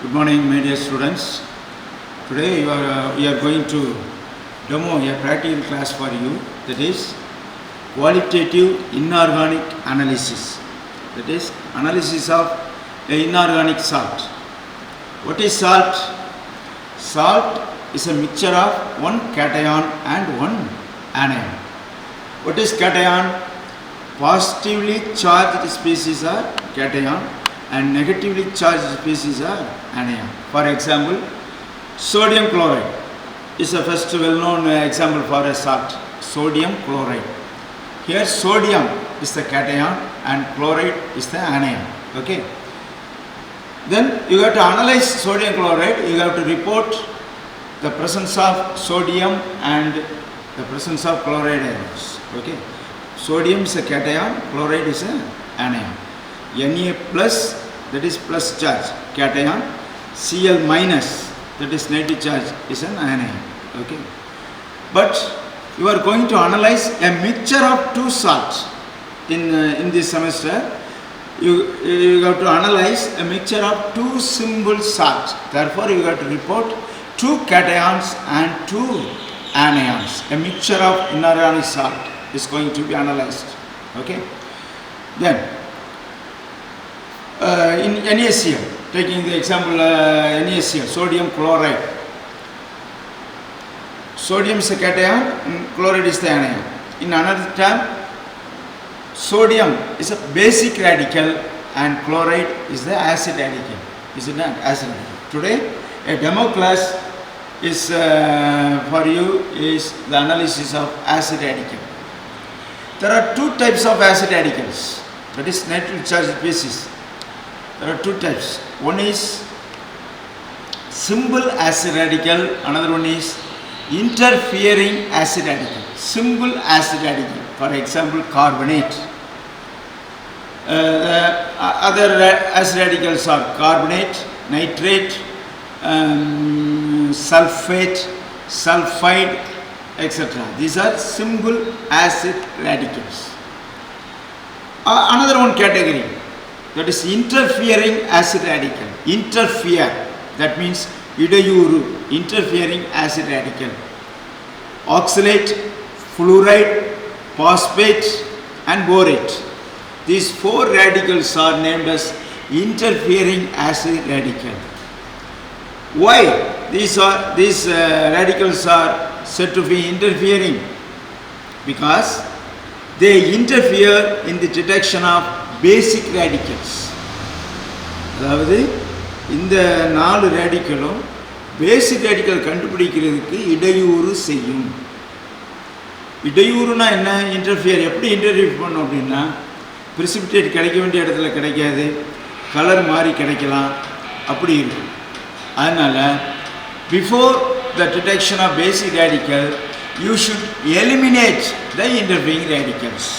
Good morning, my dear students. Today we are going to demo a practical class for you, that is qualitative inorganic analysis. That is analysis of inorganic salt. What is salt? Salt is a mixture of one cation and one anion. What is cation? Positively charged species are cation and negatively charged species are anion. For example, sodium chloride is a first well-known example for a salt. Sodium chloride. Here sodium is the cation and chloride is the anion. Okay. Then you have to analyze sodium chloride. You have to report the presence of sodium and the presence of chloride ions. Okay. Sodium is a cation, chloride is an anion. Na plus, that is plus charge, cation. Cl minus, that is negative charge, is an anion. Okay. But you are going to analyze a mixture of two salts in this semester. You have to analyze a mixture of two simple salts. Therefore, you have to report two cations and two anions. A mixture of inorganic salt is going to be analyzed. Okay. Then in NaCl, taking the example NaCl, sodium chloride. Sodium is a cation and chloride is the anion. In another term, sodium is a basic radical and chloride is the acid radical. Is it not? Acid radical. Today, a demo class is for you is the analysis of acid radical. There are two types of acid radicals, that is negatively charged species. There are two types. One is simple acid radical, another one is interfering acid radical. Simple acid radical, for example, carbonate. Other acid radicals are carbonate, nitrate, sulfate, sulfide, etc. These are simple acid radicals. Another one category, that is interfering acid radical. Interfere, that means idayuru, interfering acid radical. Oxalate, fluoride, phosphate and borate. These four radicals are named as interfering acid radical. Why these radicals are said to be interfering? Because they interfere in the detection of basic radicals. அதாவது இந்த நாலு ரேடிக்கலும் பேசிக் radical கண்டுபிடிக்கிறதுக்கு இடையூறு செய்யும். இடையூறுனா என்ன? Interfere. எப்படி interfere பண்ணும் அப்படின்னா, பிரிசிபிடேட் கிடைக்க வேண்டிய இடத்துல கிடைக்காது, கலர் மாறி கிடைக்கலாம், அப்படி இருக்கும். அதனால் before the detection of basic radical you should eliminate the interfering radicals.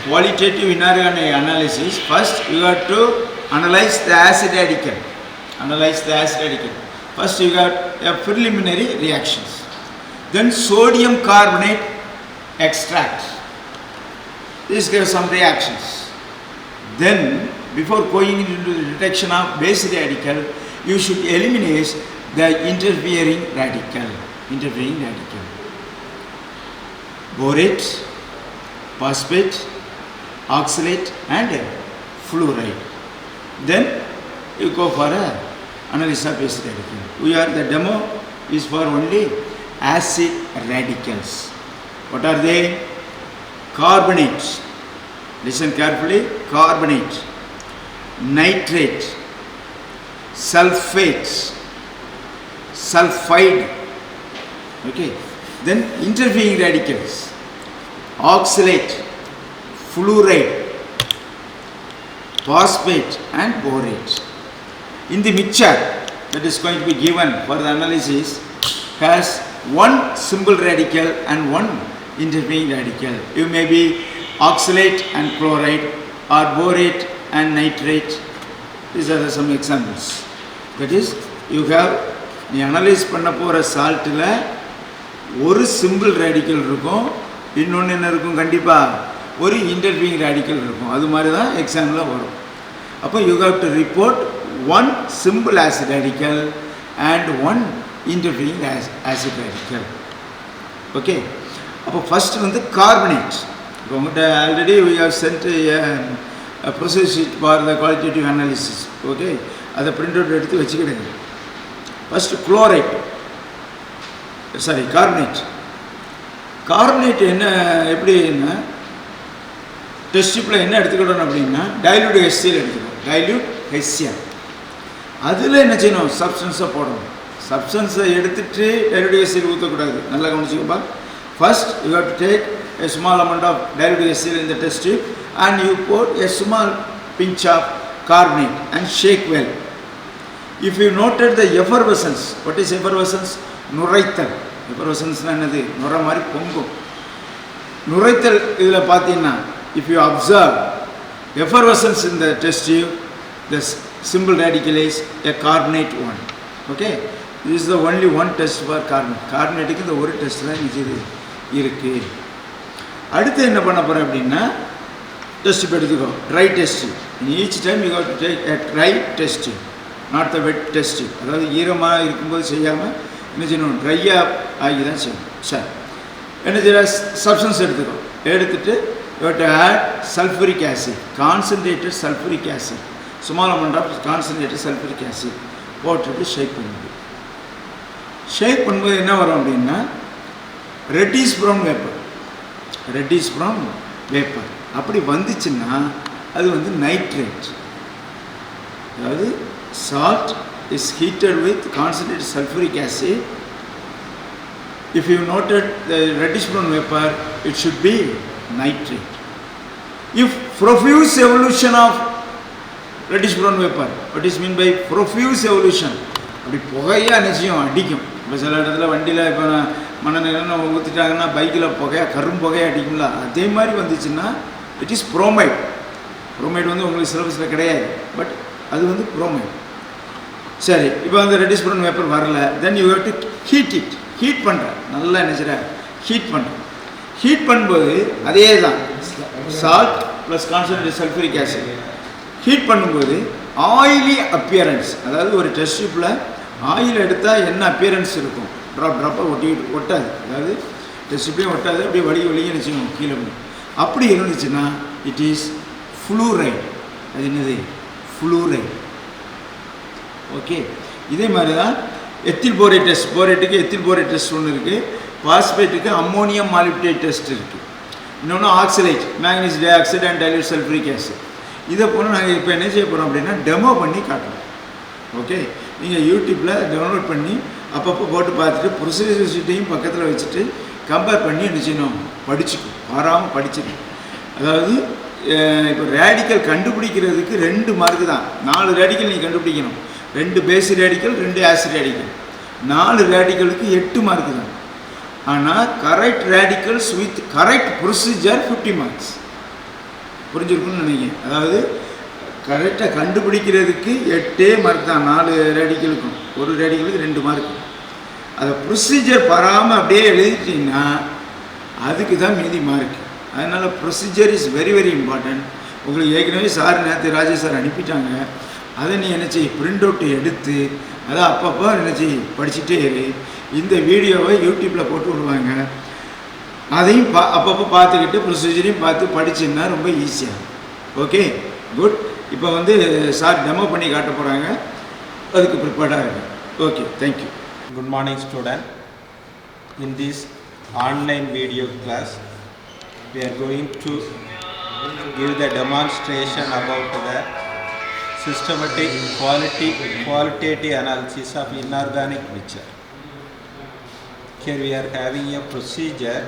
Qualitative inorganic analysis, first you have to analyze the acid radical. Analyze the acid radical. First you got a preliminary reactions. Then sodium carbonate extract. This gives some reactions. Then before going into the detection of basic radical, you should eliminate the interfering radical. Interfering radical. Borate, phosphate, oxalate and fluoride. Then you go for a analysis of basic radical. The demo is for only acid radicals. What are they? Carbonate. Listen carefully. Carbonate, nitrate, sulfate, sulfide. Okay. Then interfering radicals. Oxalate, fluoride, phosphate and borate. In the mixture that is going to be given for the analysis has one simple radical and one interfering radical. It may be oxalate and chloride or borate and nitrate. These are some examples. That is, you have the analyze பண்ண போற saltல ஒரு simple radical இருக்கும், இன்னொன்று என்ன இருக்கும்? கண்டிப்பாக ஒரு interfering radical இருக்கும். அது மாதிரி தான் எக்ஸாமில் வரும். அப்போ you have to report one simple acid radical and one interfering acid radical. Okay, அப்போ ஃபர்ஸ்ட் வந்து கார்பனேட். இப்போ உங்கள்கிட்ட already we have sent a process sheet for the qualitative analysis. Okay, அதை பிரிண்ட் அவுட் எடுத்து வச்சுக்கிடுங்க. First chloride, sorry carbonate. Carbonate என்ன எப்படின்னா test டியூப்பில் என்ன எடுத்துக்கிட்டோம் அப்படின்னா டைல்யூட் HCl எடுத்துக்கணும். டைல்யூட் HCl அதில் என்ன செய்யணும், சப்ஸ்டன்ஸை போடணும். சப்ஸ்டன்ஸை எடுத்துகிட்டு டைல்யூட் HCl ஊற்றக்கூடாது. நல்லா கவனிச்சுக்கப்பா. First you have to take a small amount of dilute HCl in the test tube and you put a small pinch of carbonate and shake well. If you noted the effervescence, what is effervescence? நுரைத்தல். effervescence என்னது, நுரை மாதிரி பொங்கும். நுரைத்தல் இதில் பார்த்தீங்கன்னா if you observe effervescence in the test tube, the simple radical is a carbonate one. Okay, this is the only one test for carbonate. கார்பனேட்டுக்கு இந்த ஒரு test தான் இருக்கு. அடுத்து என்ன பண்ண போகிறேன் அப்படின்னா டெஸ்ட் எடுத்துக்கோ, try test. Each time you have to take a try test, not the wet test. அதாவது ஈரமாக இருக்கும்போது செய்யாமல் என்ன செய்யணும், ட்ரையாக ஆகி தான் செய்யணும். சரி, என்ன செய்ய, சப்ஸ்டன்ஸ் எடுத்துக்கோ. எடுத்துகிட்டு you have to add sulphuric acid, concentrated sulphuric acid, small amount of concentrated sulphuric acid போட்டுட்டு ஷேக் பண்ணுது. ஷேக் பண்ணும்போது என்ன வரும் அப்படின்னா reddish brown vapour. Reddish brown vapour அப்படி வந்துச்சுன்னா அது வந்து நைட்ரேட். அதாவது salt is heated with concentrated sulphuric acid. If you noted the reddish brown vapour, it should be nitrate. If profuse evolution of reddish brown vapor, what is mean by profuse evolution? அப்படி புகையாக நிச்சயம் அடிக்கும். இப்போ சில இடத்துல வண்டியில் இப்போ மண்ணெண்ணெய் ஊற்றிட்டாங்கன்னா பைக்கில் புகையாக கரும் புகையாக அடிக்கும்ல, அதே மாதிரி வந்துச்சுன்னா இட் இஸ் புரோமைட். புரோமைட் வந்து உங்களுக்கு சிலபஸில் கிடையாது, பட் அது வந்து புரோமைட். சரி, இப்போ வந்து ரெட்டிஷ் ப்ரௌன் வேப்பர் வரல, then you have to heat it. Heat பண்ணுறேன், நல்லா நினைச்சிட ஹீட் பண்ணுறேன். ஹீட் பண்ணும்போது அதே தான் salt plus concentrate sulphuric acid. Heat பண்ணும்போது ஆயிலி அப்பியரன்ஸ், அதாவது ஒரு டெஸ்ட் டியூப்பில் ஆயில் எடுத்தால் என்ன அப்பியரன்ஸ் இருக்கும், ட்ராப்பாக ஒட்டாது. அதாவது டெஸ்ட் டியூப்லேயும் ஒட்டாது, அப்படியே வலியும் நினச்சிக்கணும் கீழே போய். அப்படி இருந்துச்சுன்னா இட் இஸ் ஃப்ளூரைட். அது என்னது, ஃப்ளூரைட். ஓகே, இதே மாதிரி தான் எத்தில் போரேட் டெஸ்ட். போரேட்டுக்கு எத்தில் போரேட் டெஸ்ட் ஒன்று இருக்குது. பாஸ்பேட்டுக்கு அம்மோனியம் மாலிப்டேட் டெஸ்ட் இருக்குது. இன்னொன்று oxalate, manganese dioxide and dilute sulphuric acid. இதை போல் நாங்கள் இப்போ என்ன செய்ய போகிறோம் அப்படின்னா டெமோ பண்ணி காட்டுறோம். ஓகே, நீங்கள் யூடியூப்பில் டவுன்லோட் பண்ணி அப்பப்போ போட்டு பார்த்துட்டு ப்ரொசீஜர் ஷீட்டையும் பக்கத்தில் வச்சுட்டு கம்பேர் பண்ணி என்ன செய்யணும், படிச்சுக்கும், மாறாமல் படிச்சிடும். அதாவது இப்போ ரேடிக்கல் கண்டுபிடிக்கிறதுக்கு 2 மார்க்கு தான். 4 ரேடிக்கல் நீங்கள் கண்டுபிடிக்கணும். 2 பேஸ் ரேடிக்கல், 2 ஆசிட் ரேடிக்கல். 4 ரேடிக்கலுக்கு 8 மார்க்கு தான். ஆனால் correct radicals with correct procedure 50 marks. புரிஞ்சிருக்குன்னு நினைக்கிறேன். அதாவது கரெக்டாக கண்டுபிடிக்கிறதுக்கு 8 மார்க் தான் 4 ரேடிக்கலுக்கும். ஒரு ரேடிக்கலுக்கு 2 மார்க். அதை ப்ரொசீஜர் பராமல் அப்படியே எழுதிட்டிங்கன்னா அதுக்கு தான் மீதி மார்க். அதனால் procedure is very very important. உங்களுக்கு ஏற்கனவே சார் நேற்று ராஜேஷ் சார் அனுப்பிட்டாங்க. அதை நீ என்ன செய்ய, பிரிண்ட் அவுட் எடுத்து அதை அப்பப்போ என்ன செய்ய படிச்சுட்டே இரு. இந்த வீடியோவை யூடியூப்பில் போட்டு விடுவாங்க, அதையும் அப்பப்போ பார்த்துக்கிட்டு ப்ரொசீஜரையும் பார்த்து படிச்சுன்னா ரொம்ப ஈஸியாக. Okay, good. இப்போ வந்து சார் டெமோ பண்ணி காட்ட போகிறாங்க, அதுக்கு ப்ரிப்பேர்டாக இருக்கு. Okay, thank you. Good morning, student. In this online video class, we are going to give the demonstration about the systematic qualitative analysis of inorganic mixture. Here we are having a procedure.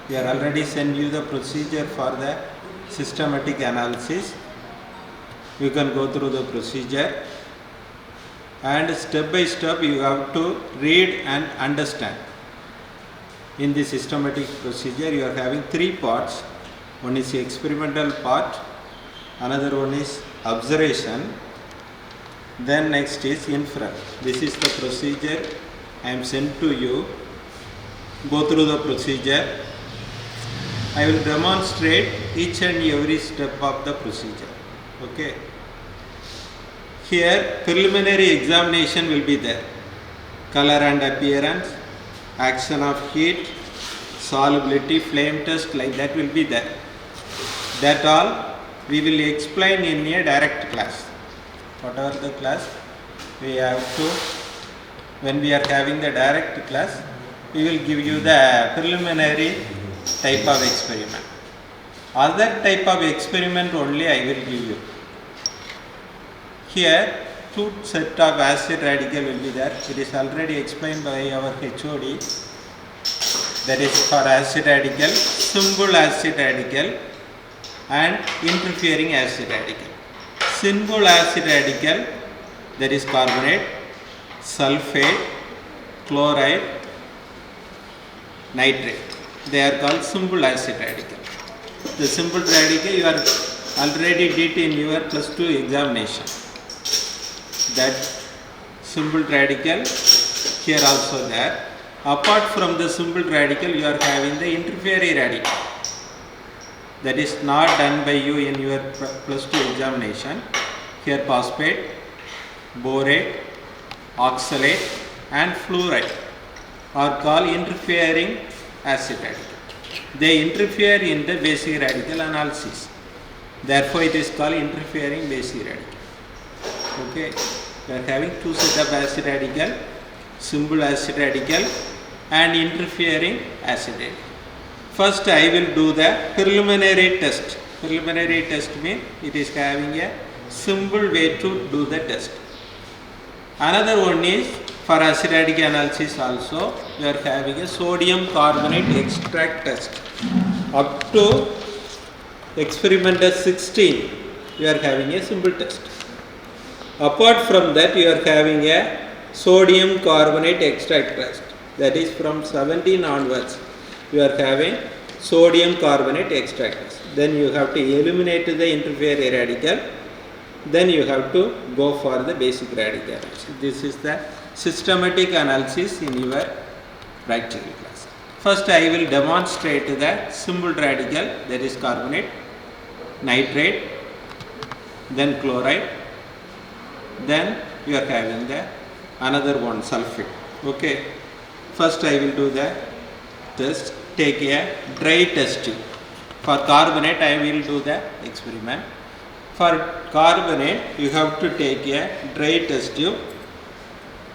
We are already sent you the procedure for the systematic analysis. You can go through the procedure. And step by step you have to read and understand. In the systematic procedure you are having 3 parts. One is the experimental part, another one is observation, then next is inference. This is the procedure I am sent to you. Go through the procedure. I will demonstrate each and every step of the procedure. Okay. Here preliminary examination will be there. Color and appearance, action of heat, solubility, flame test, like that will be there. That all we will explain in a direct class. Whatever the class we have to, when we are having the direct class, we will give you the preliminary type of experiment. Other type of experiment only I will give you. Here two set of acid radical will be there. It is already explained by our HOD. That is for acid radical, simple acid radical and interfering acid radical. Simple acid radical, that is carbonate, sulfate, chloride, nitrate. They are called simple acid radical. The simple radical you are already did in your plus 2 examination. That simple radical here also there. Apart from the simple radical, you are having the interfering radical. That is not done by you in your plus 2 examination. Here phosphate, borate, oxalate and fluoride are called interfering acid radical. They interfere in the basic radical analysis. Therefore, it is called interfering basic radical. Okay, we are having two set of acid radical, simple acid radical and interfering acid radical. First, I will do the preliminary test. Preliminary test means it is having a simple way to do the test. Another one is for acid radical analysis also, we are having a sodium carbonate extract test. Up to experiment 16, we are having a simple test. Apart from that, you are having a sodium carbonate extract test. That is from 17 onwards, you are having sodium carbonate extract test. Then you have to eliminate the interfering radical. Then you have to go for the basic radical. This is the systematic analysis in your practical class. First, I will demonstrate the simple radical, that is carbonate, nitrate, then chloride, then you are having the another one, sulfate. Okay. First, I will do the test. Take a dry test tube. For carbonate, I will do the experiment. For carbonate, you have to take a dry test tube.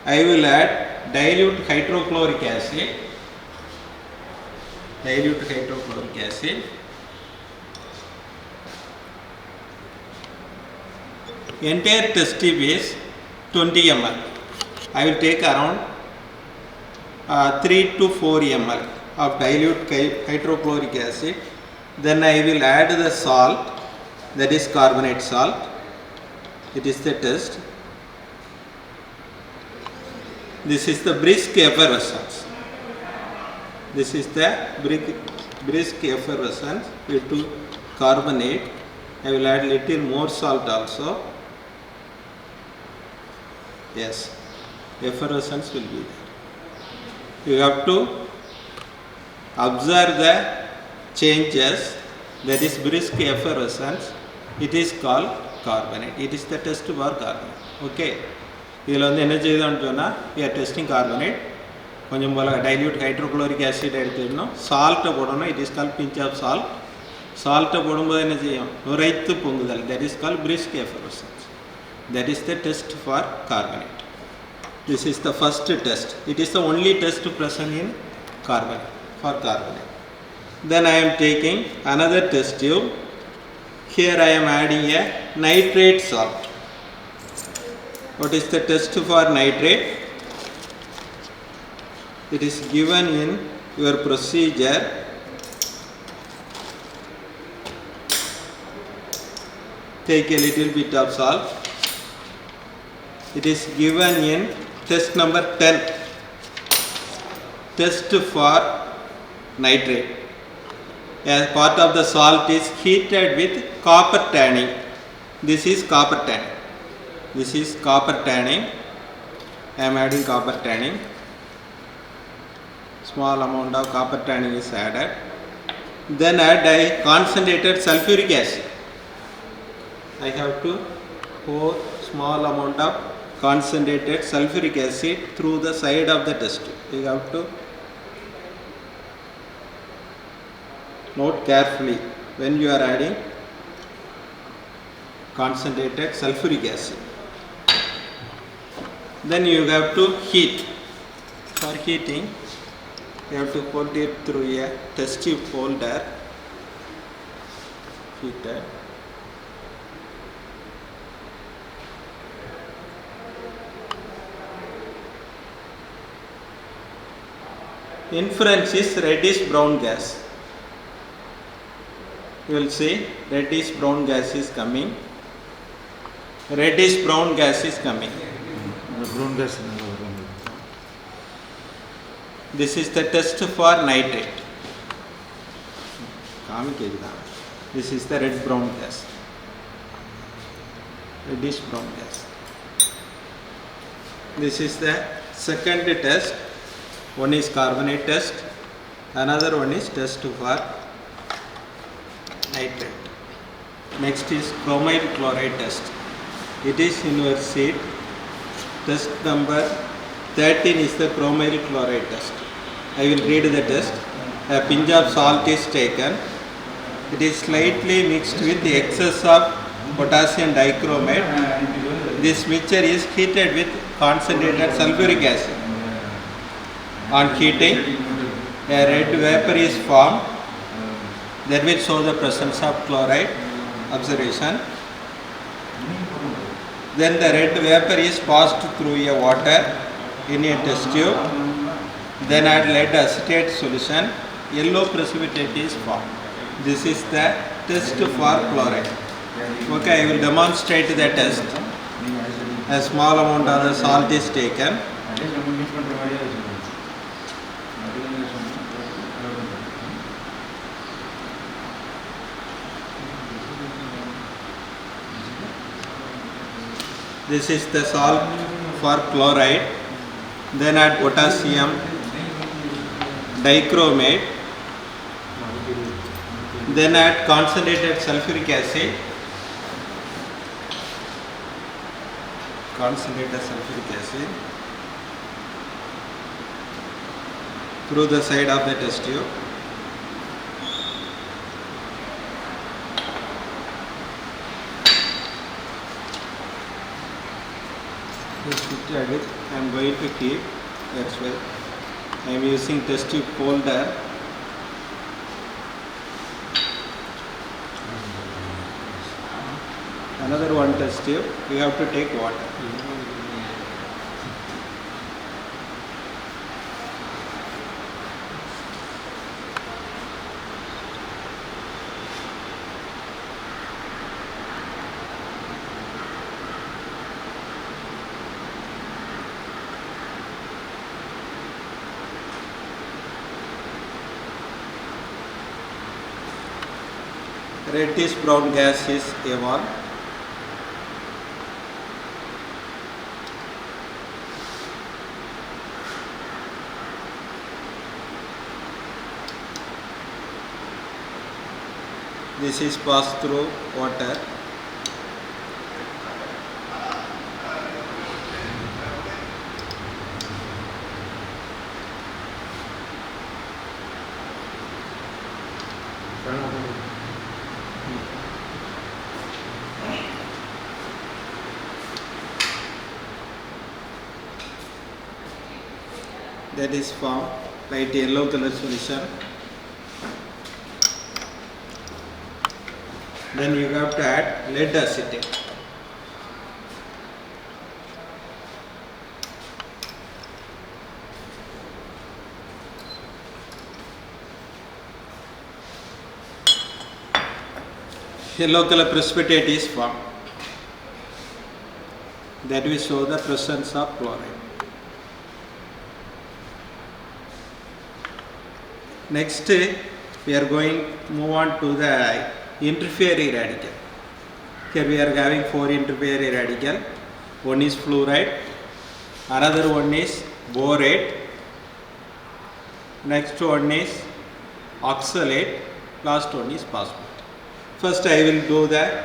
I will add dilute hydrochloric acid. Dilute hydrochloric acid. Entire test tube is 20 ml. I will take around 3 to 4 ml of dilute hydrochloric acid. Then I will add the salt, that is carbonate salt. It is the test. This is the brisk effervescence. This is the brisk effervescence with carbonate. I will add little more salt also. Yes, effervescence will be there. You have to observe the changes, that is brisk effervescence. It is called carbonate. It is the test for carbonate. Okay. இதில் வந்து என்ன செய்தோம்னு சொன்னால் we are testing carbonate. கொஞ்சம் போல் dilute hydrochloric acid எடுத்துக்கணும், சால்ட்டை போடணும். It is called pinch of salt. சால்ட்டை போடும்போது என்ன செய்யும், நுரைத்து பொங்குதல். That is called brisk effervescence. That is the test for carbonate. This is the first test. It is the only test present in carbonate, for carbonate. Then I am taking another test tube. Here I am adding a nitrate salt. What is the test for nitrate? It is given in your procedure. Take a little bit of salt. It is given in test number 10. Test for nitrate. As part of the salt is heated with copper tanning. This is copper tanning. This is copper tanning. I am adding copper tanning. Small amount of copper tanning is added. Then add concentrated sulfuric acid. I have to pour small amount of concentrated sulfuric acid through the side of the test tube. You have to note carefully when you are adding concentrated sulfuric acid. Then you have to heat. For heating, you have to put it through a test tube holder. Heated. Inference is reddish brown gas. You will see reddish brown gas is coming. Reddish brown gas is coming. Brown gas. This is the test for nitrate. This is the red brown gas. Reddish brown gas. This is the second test. One is carbonate test. Another one is test for nitrate. Next is chromite chloride test. It is inverse sheet. Test number 13 is the chromite chloride test. I will read the test. A pinch of salt is taken. It is slightly mixed with the excess of potassium dichromate. This mixture is heated with concentrated sulfuric acid. On heating, a red vapor is formed that will show the presence of chloride. Observation. Then the red vapor is passed through a water in a test tube. Then add lead acetate solution. Yellow precipitate is formed. This is the test for chloride. Okay, I will demonstrate the test. A small amount of the salt is taken. This is the salt for chloride. Then add potassium dichromate. Then add concentrated sulfuric acid. Concentrated sulfuric acid through the side of the test tube. I am going to keep, that's why I am using test tube holder. Another one test tube, you have to take water. Reddish brown gas is A1. This is passed through water. That is formed light yellow color solution. Then you have to add lead acetate. Yellow color precipitate is formed. That will show the presence of chloride. Next, we are going to move on to the interfering radical. Here we are having 4 interfering radical. One is fluoride, another one is borate, next one is oxalate, last one is phosphate. First I will do the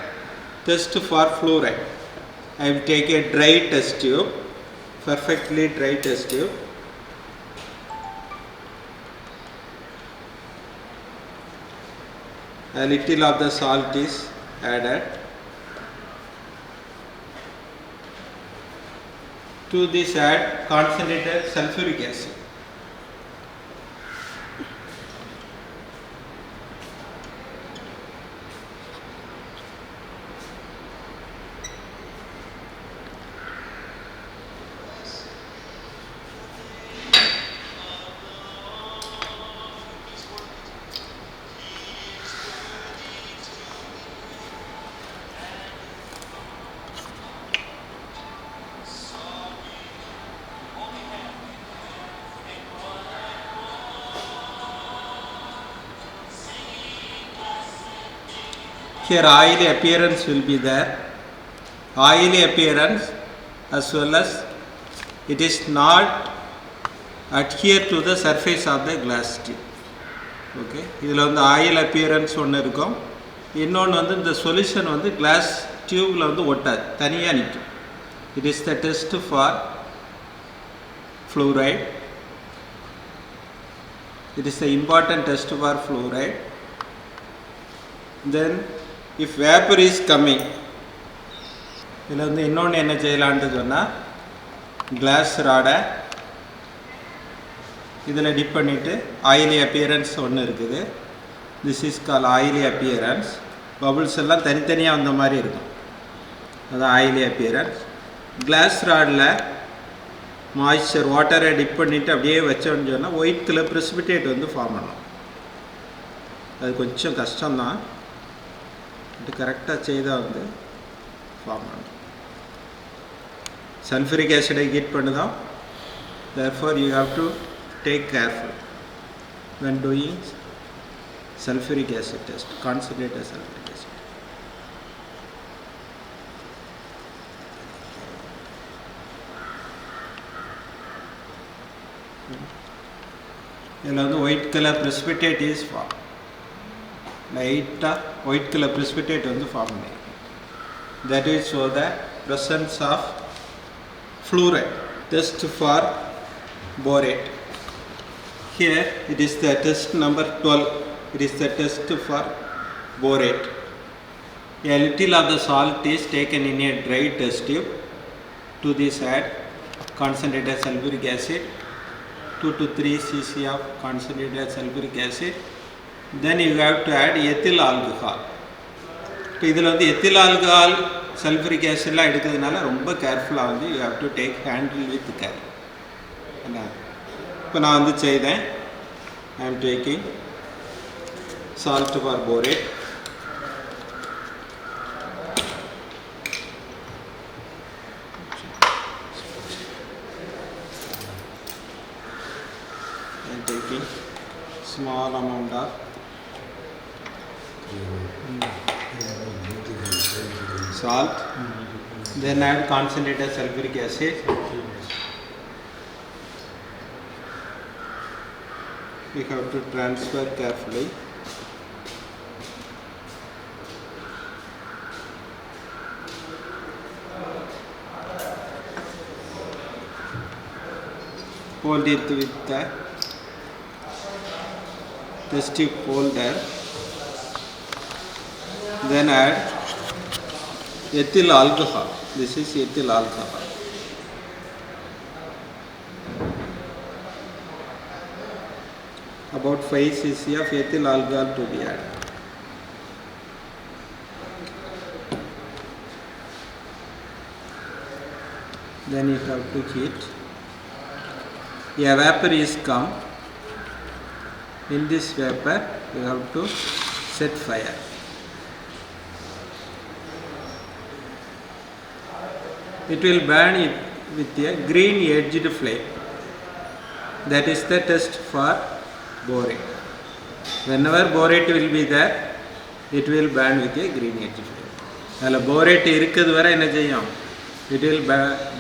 test for fluoride. I will take a dry test tube, perfectly dry test tube. A little of the salt is added. To this add concentrated sulfuric acid. Here oily appearance will be there. Oily appearance as well as it is not adhere to the surface of the glass tube. Okay, இதில் வந்து oil appearance ஒன்று இருக்கும், இன்னொன்று வந்து இந்த solution வந்து class டியூப்பில் வந்து ஒட்டாது, தனியாக நிற்கும். It is the test for fluoride. It is the important test for fluoride. Then if vapor is coming, இதில் வந்து இன்னொன்று என்ன செய்யலான்ட்டு சொன்னால் கிளாஸ் ராடை இதில் டிப் பண்ணிவிட்டு ஆயிலி அப்பியரன்ஸ் ஒன்று இருக்குது. This is call oily appearance. Bubbles எல்லாம் தனித்தனியாக வந்த மாதிரி இருக்கும், அதுதான் ஆயிலி அப்பியரன்ஸ். கிளாஸ் ராடில் மாய்ஸ்சர் வாட்டரை டிப் பண்ணிவிட்டு அப்படியே வச்சோன்னு சொன்னால் ஒயிட் கலர் ப்ரெசிபிடேட் வந்து ஃபார்ம் பண்ணணும். அது கொஞ்சம் கஷ்டம்தான், இது கரெக்டாக செய்தால் வந்து ஃபார்ம் பண்ணணும். சல்ஃபரிக் ஆசிடை ஹீட் பண்ணுதோம். therefore you have to take careful when doing sulfuric acid test, concentrated sulfuric acid. இதில் வந்து white colour precipitate is formed. லைட்டாக ஒயிட் கலர் precipitate வந்து form பண்ணியிருக்கும். that will show the presence of fluoride. Test for borate. Here it is the test number 12. It is the test for borate. A little of the salt is taken in a dry test tube. To this add concentrated sulfuric acid, 2 to 3 cc of concentrated sulfuric acid. Then you have to add ethyl alcohol. இப்போ இதில் வந்து ethyl alcohol sulphuric ஆசிட்லாம் எடுக்கிறதுனால ரொம்ப கேர்ஃபுல்லாக வந்து you have to take handle with care. என்ன இப்போ நான் வந்து செய்தேன். I am taking salt for borate. I am taking small amount of salt, then add concentrated sulfuric acid. We have to transfer carefully. Hold it with the test tube holder. Then add ethyl alcohol. This is ethyl alcohol. About 5 cc of ethyl alcohol to be added. Then you have to heat. A vapor is come. In this vapor you have to set fire. It will burn it with a green edged flame. That is the test for borate. Whenever borate will be there, it will burn with a green edged flame. அதில் borate இருக்கிறது வரை என்ன செய்யும்? It will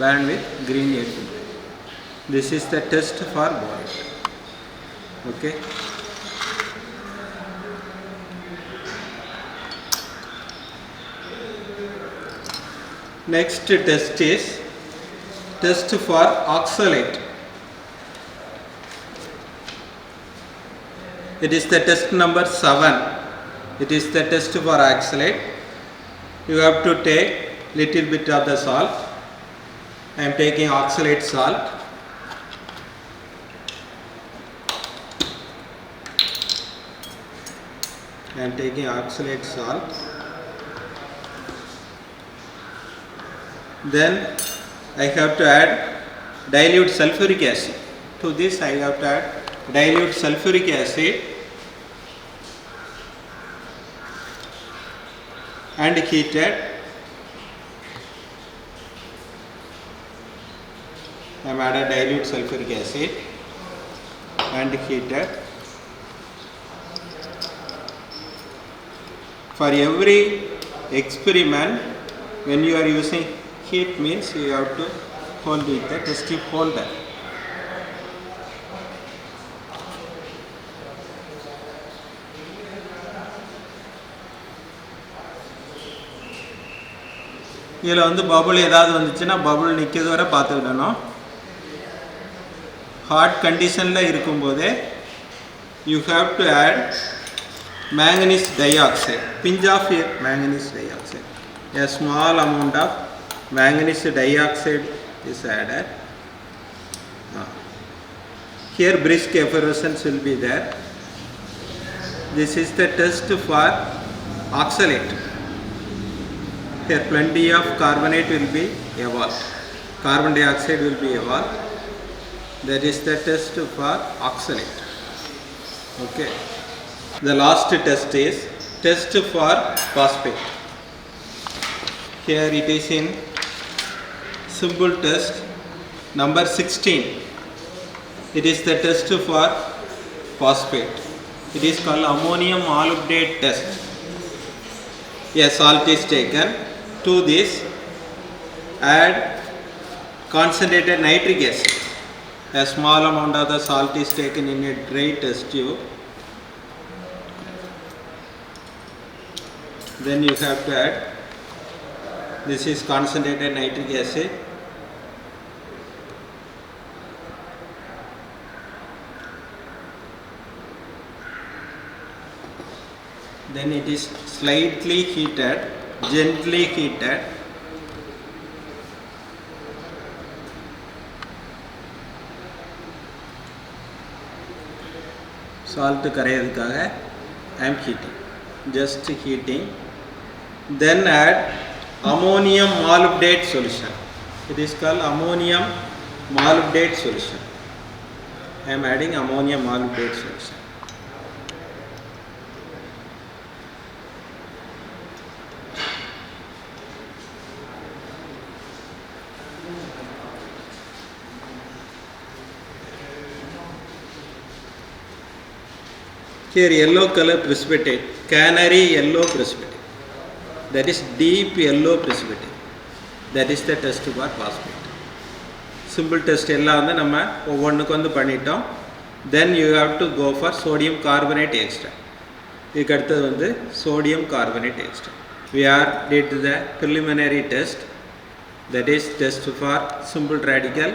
burn with green edged flame. This is the test for borate. Okay. Next test is test for oxalate. It is the test number 7. It is the test for oxalate. You have to take little bit of the salt. I am taking oxalate salt. I am taking oxalate salt. Then I have to add dilute sulfuric acid. To this I have to add dilute sulfuric acid and heated. I am added dilute sulfuric acid and heated. For every experiment, when you are using heat means you have to hold with the test tube holder. இதில் வந்து bubble ஏதாவது வந்துச்சுன்னா bubble நிற்கிறது வரை பார்த்துக்கிடணும். Hot கண்டிஷனில் இருக்கும்போதே you have to add manganese dioxide, pinch of manganese dioxide. A small amount of manganese dioxide is added. Here brisk effervescence will be there. This is the test for oxalate. Here plenty of carbonate will be evolved. Carbon dioxide will be evolved. That is the test for oxalate. Okay. The last test is test for phosphate. Here it is in simple test number 16. It is the test for phosphate. It is called ammonium molybdate test. A salt is taken. To this add concentrated nitric acid. A small amount of the salt is taken in a dry test tube. Then you have to add, this is concentrated nitric acid. Then it is slightly heated, gently heated. Salt கரையிறதுக்காக I am heating, just heating. Then add ammonium molybdate solution. It is called ammonium molybdate solution. I am adding ammonium molybdate solution. Here yellow color precipitate, canary yellow precipitate. That is deep yellow precipitate. That is the test for phosphate. Simple test எல்லாம் வந்து நம்ம ஒவ்வொன்றுக்கு வந்து பண்ணிட்டோம். Then you have to go for sodium carbonate extract. இதுக்கு அடுத்தது வந்து sodium carbonate extract. We are did the preliminary test. That is test for simple radical,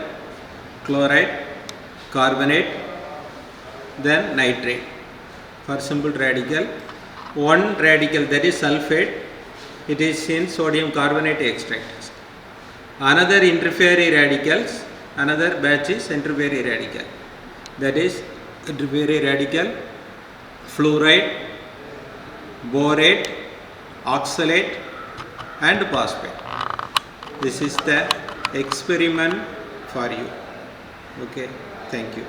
chloride, carbonate, then nitrate. For simple radical, one radical, that is sulfate, it is in sodium carbonate extract. Another interfere radicals, another batch is interfere radical. That is interfere radical, fluoride, borate, oxalate and phosphate. This is the experiment for you. Okay, thank you.